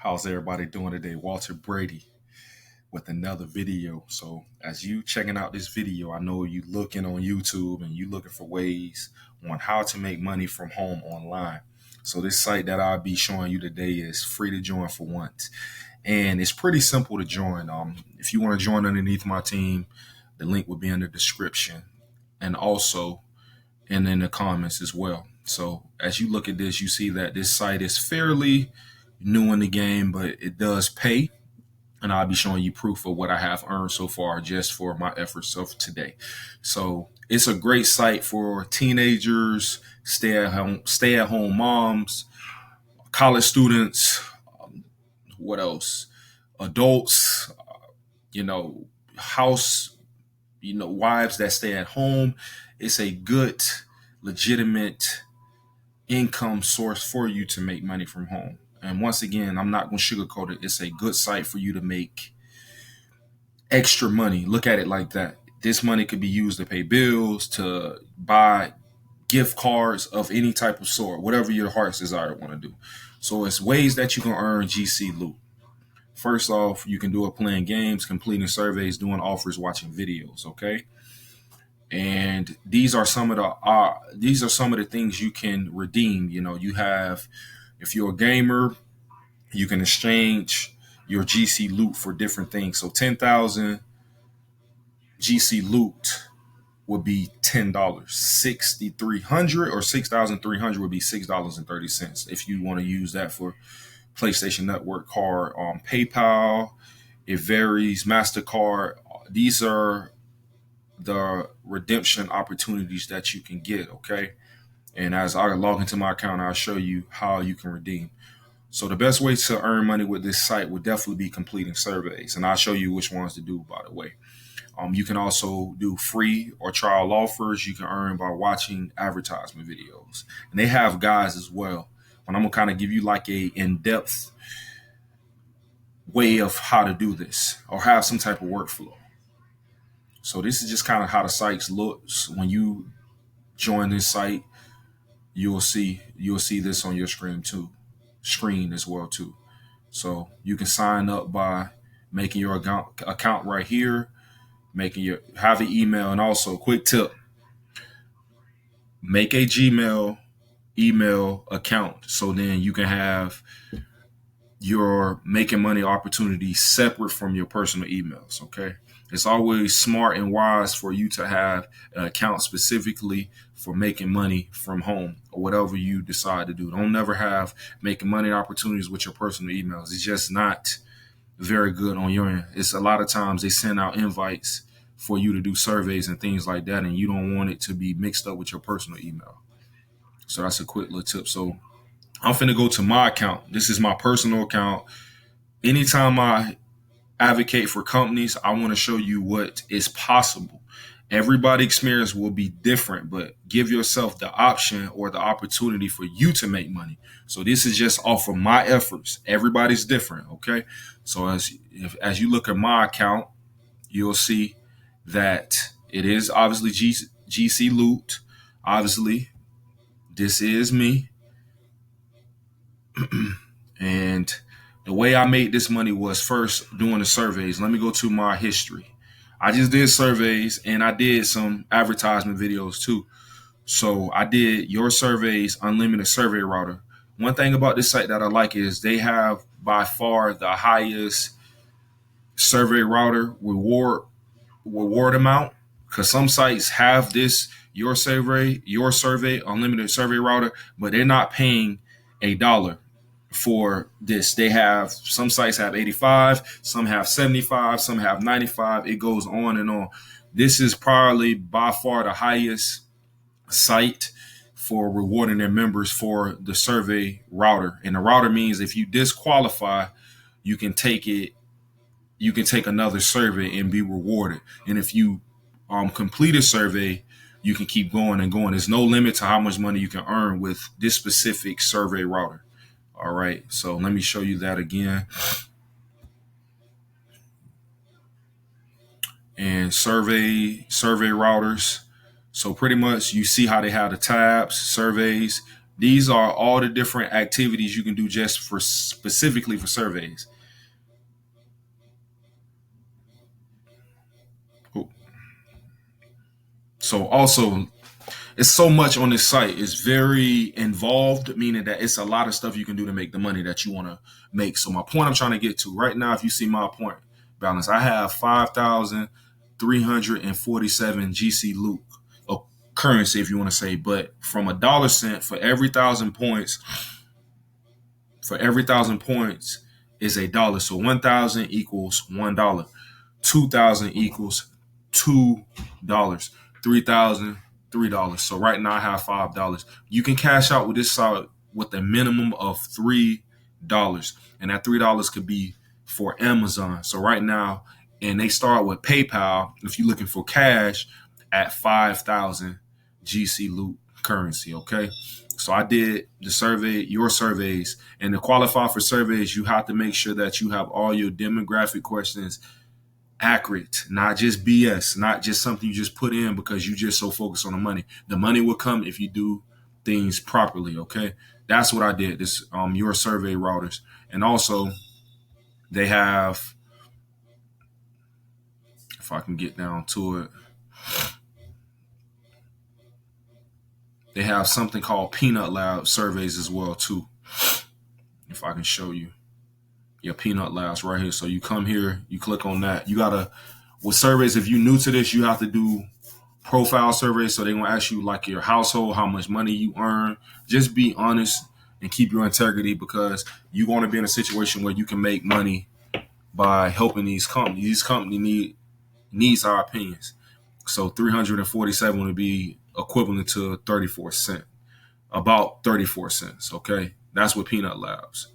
How's everybody doing today? Walter Brady with another video. So as you checking out this video, I know you looking on YouTube and you looking for ways on how to make money from home online. So this site that I'll be showing you today is free to join for once. And it's pretty simple to join. If you want to join underneath my team, the link will be in the description and also in the comments as well. So as you look at this, you see that this site is fairly new in the game, but it does pay. And I'll be showing you proof of what I have earned so far just for my efforts of today. So it's a great site for teenagers, stay at home moms, college students, what else? Adults, house, wives that stay at home. It's a good, legitimate income source for you to make money from home. And once again, I'm not going to sugarcoat it. It's a good site for you to make extra money. Look at it like that. This money could be used to pay bills, to buy gift cards of any type of sort, whatever your heart's desire want to do. So it's ways that you can earn Gcloot. First off, you can do it playing games, completing surveys, doing offers, watching videos. Okay. And these are some of the things you can redeem. You have, if you're a gamer, you can exchange your Gcloot for different things. So 10,000 Gcloot would be $10. 6,300 or 6,300 would be $6.30. If you want to use that for PlayStation Network card, PayPal, it varies. MasterCard. These are the redemption opportunities that you can get. Okay. And as I log into my account, I'll show you how you can redeem. So the best way to earn money with this site would definitely be completing surveys. And I'll show you which ones to do, by the way. You can also do free or trial offers. You can earn by watching advertisement videos. And they have guides as well. And I'm going to kind of give you like a in-depth way of how to do this or have some type of workflow. So this is just kind of how the site looks. When you join this site, you'll see this on your screen as well too. So you can sign up by making your account right here, have an email, and also quick tip: make a Gmail email account so then you can have your making money opportunities separate from your personal emails. Okay. It's always smart and wise for you to have an account specifically for making money from home or whatever you decide to do. Don't never have making money opportunities with your personal emails. It's just not very good on your end. It's a lot of times they send out invites for you to do surveys and things like that, and you don't want it to be mixed up with your personal email. So that's a quick little tip. So I'm finna go to my account. This is my personal account. Anytime I advocate for companies, I want to show you what is possible. Everybody's experience will be different, but give yourself the option or the opportunity for you to make money. So this is just off of my efforts. Everybody's different, okay? So as you look at my account, you'll see that it is obviously Gcloot. Obviously, this is me. And the way I made this money was first doing the surveys. Let me go to my history. I just did surveys and I did some advertisement videos too. So I did your surveys, unlimited survey router. One thing about this site that I like is they have by far the highest survey router reward amount, because some sites have this your survey unlimited survey router, but they're not paying $1 for this. They have, some sites have 85, some have 75, some have 95. It goes on and on. This is probably by far the highest site for rewarding their members for the survey router. And the router means if you disqualify, you can take another survey and be rewarded. And if you complete a survey, you can keep going and going. There's no limit to how much money you can earn with this specific survey router. All right, so let me show you that again. And survey routers. So pretty much you see how they have the tabs, surveys, These are all the different activities you can do just for specifically for surveys. So also, it's so much on this site. It's very involved, meaning that it's a lot of stuff you can do to make the money that you want to make. So my point I'm trying to get to right now, if you see my point balance, I have 5,347 Gcloot of currency, if you want to say, but from a dollar cent for every 1,000 points, is a dollar. So 1,000 equals $1. 2,000 equals $2. 3,000, $3. So right now I have $5. You can cash out with this site with a minimum of $3, and that $3 could be for Amazon. So right now, and they start with PayPal if you're looking for cash at 5,000 Gcloot currency. Okay. So I did the survey, your surveys, and to qualify for surveys, you have to make sure that you have all your demographic questions accurate, not just BS, not just something you just put in because you just so focused on the money. The money will come if you do things properly. Okay, that's what I did. This your survey routers, and also they have, if I can get down to it, they have something called Peanut Lab surveys as well too. If I can show you. Your Peanut Labs right here. So you come here, you click on that. You gotta, with surveys, if you're new to this, you have to do profile surveys. So they're gonna ask you like your household, how much money you earn. Just be honest and keep your integrity, because you want to be in a situation where you can make money by helping these companies. These companies needs our opinions. So 347 would be equivalent to 34 cents, about 34 cents. Okay, that's what Peanut Labs.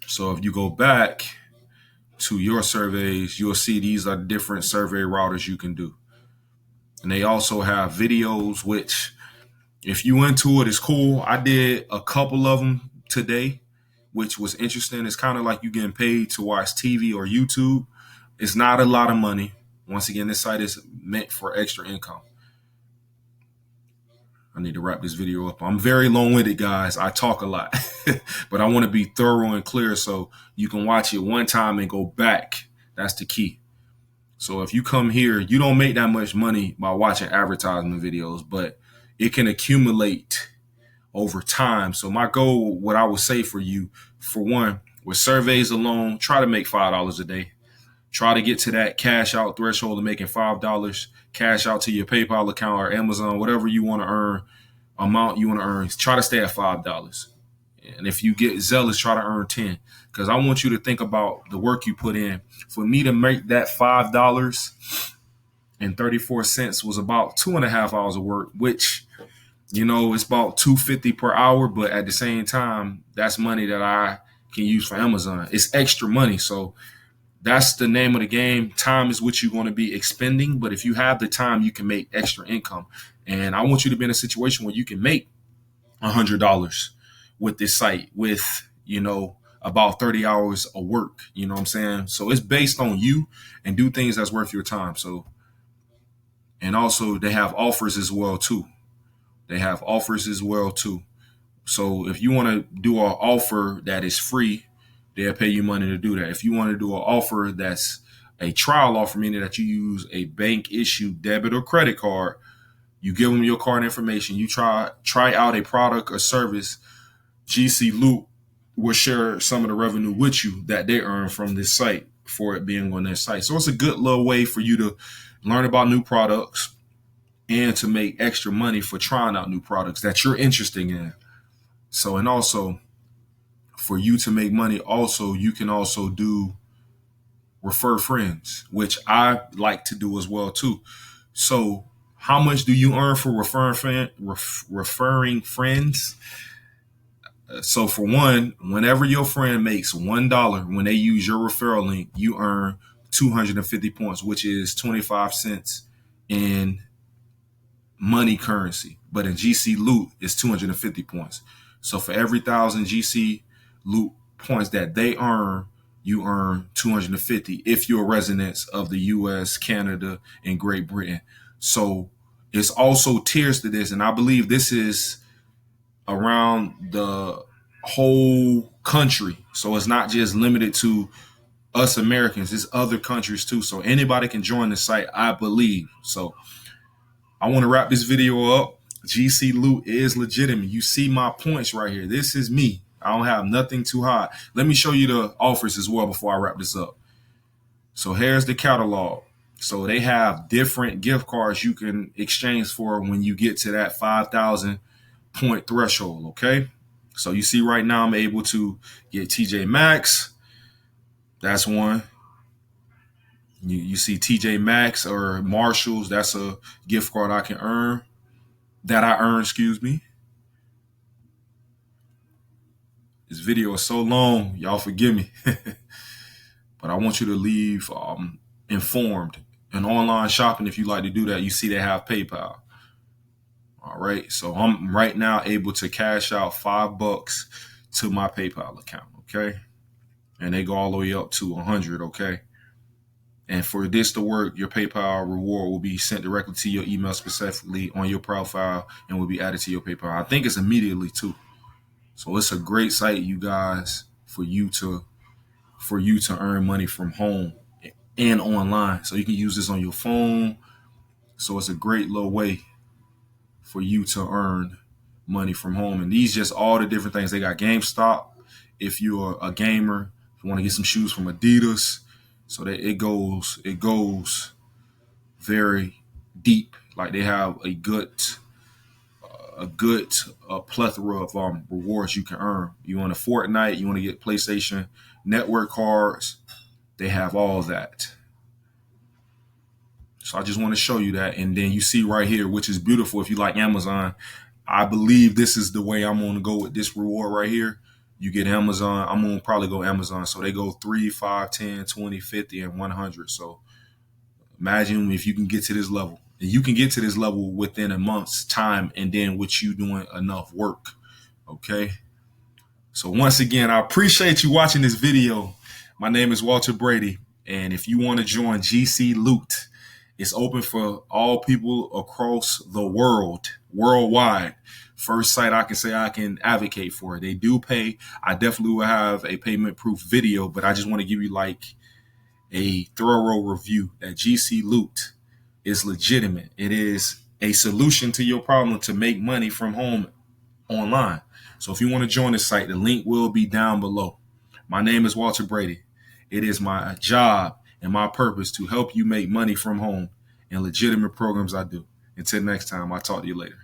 So if you go back to your surveys, you'll see these are different survey routers you can do. And they also have videos, which if you into it, it's cool. I did a couple of them today, which was interesting. It's kind of like you getting paid to watch TV or YouTube. It's not a lot of money. Once again, this site is meant for extra income. I need to wrap this video up. I'm very long-winded, guys. I talk a lot, but I want to be thorough and clear so you can watch it one time and go back. That's the key. So if you come here, you don't make that much money by watching advertisement videos, but it can accumulate over time. So my goal, what I would say for you, for one, with surveys alone, try to make $5 a day. Try to get to that cash out threshold of making $5 cash out to your PayPal account or Amazon, whatever you want to earn, amount you want to earn. Try to stay at $5. And if you get zealous, try to earn 10. Because I want you to think about the work you put in. For me to make that $5.34 was about 2.5 hours of work, which, it's about $2.50 per hour. But at the same time, that's money that I can use for Amazon. It's extra money. So that's the name of the game. Time is what you're going to be expending. But if you have the time, you can make extra income. And I want you to be in a situation where you can make $100 with this site with, about 30 hours of work. You know what I'm saying? So it's based on you, and do things that's worth your time. So, and also they have offers as well too. So if you want to do an offer that is free, they'll pay you money to do that. If you want to do an offer that's a trial offer, meaning that you use a bank issued debit or credit card, you give them your card information, you try out a product or service, Gcloot will share some of the revenue with you that they earn from this site for it being on their site. So it's a good little way for you to learn about new products and to make extra money for trying out new products that you're interested in. So, and also for you to make money, also, you can also do refer friends, which I like to do as well too. So how much do you earn for referring friends? So for one, whenever your friend makes $1 when they use your referral link, you earn 250 points, which is 25 cents in money currency. But in Gcloot, it's 250 points. So for every 1,000 Gcloot points that they earn, you earn 250 if you're a resident of the US, Canada, and Great Britain. So it's also tiers to this. And I believe this is around the whole country. So it's not just limited to us Americans, it's other countries too. So anybody can join the site, I believe. So I want to wrap this video up. Gcloot is legitimate. You see my points right here. This is me. I don't have nothing too high. Let me show you the offers as well before I wrap this up. So here's the catalog. So they have different gift cards you can exchange for when you get to that 5,000 point threshold. Okay. So you see right now I'm able to get TJ Maxx. That's one. You see TJ Maxx or Marshalls. That's a gift card I can earn. That I earn, excuse me. This video is so long. Y'all forgive me. But I want you to leave informed. And online shopping, if you like to do that, you see they have PayPal. All right. So I'm right now able to cash out $5 to my PayPal account. Okay. And they go all the way up to 100. Okay. And for this to work, your PayPal reward will be sent directly to your email, specifically on your profile, and will be added to your PayPal. I think it's immediately too. So it's a great site, you guys, for you to earn money from home and online. So you can use this on your phone. So it's a great little way for you to earn money from home. And these just all the different things. They got GameStop if you're a gamer, if you want to get some shoes from Adidas. So that it goes very deep. Like they have a good plethora of rewards you can earn. You want a Fortnite, you want to get PlayStation Network cards, they have all of that. So I just want to show you that. And then you see right here, which is beautiful if you like Amazon. I believe this is the way I'm going to go with this reward right here. You get Amazon. I'm going to probably go Amazon. So they go 3, 5, 10, 20, 50, and 100. So imagine if you can get to this level. And you can get to this level within a month's time, and then with you doing enough work. Okay. So once again, I appreciate you watching this video. My name is Walter Brady. And if you want to join Gcloot, it's open for all people across the world, worldwide. First site I can say I can advocate for. They do pay. I definitely will have a payment proof video, but I just want to give you like a thorough review that Gcloot is legitimate. It is a solution to your problem to make money from home online. So if you want to join the site, the link will be down below. My name is Walter Brady. It is my job and my purpose to help you make money from home in legitimate programs I do. Until next time, I'll talk to you later.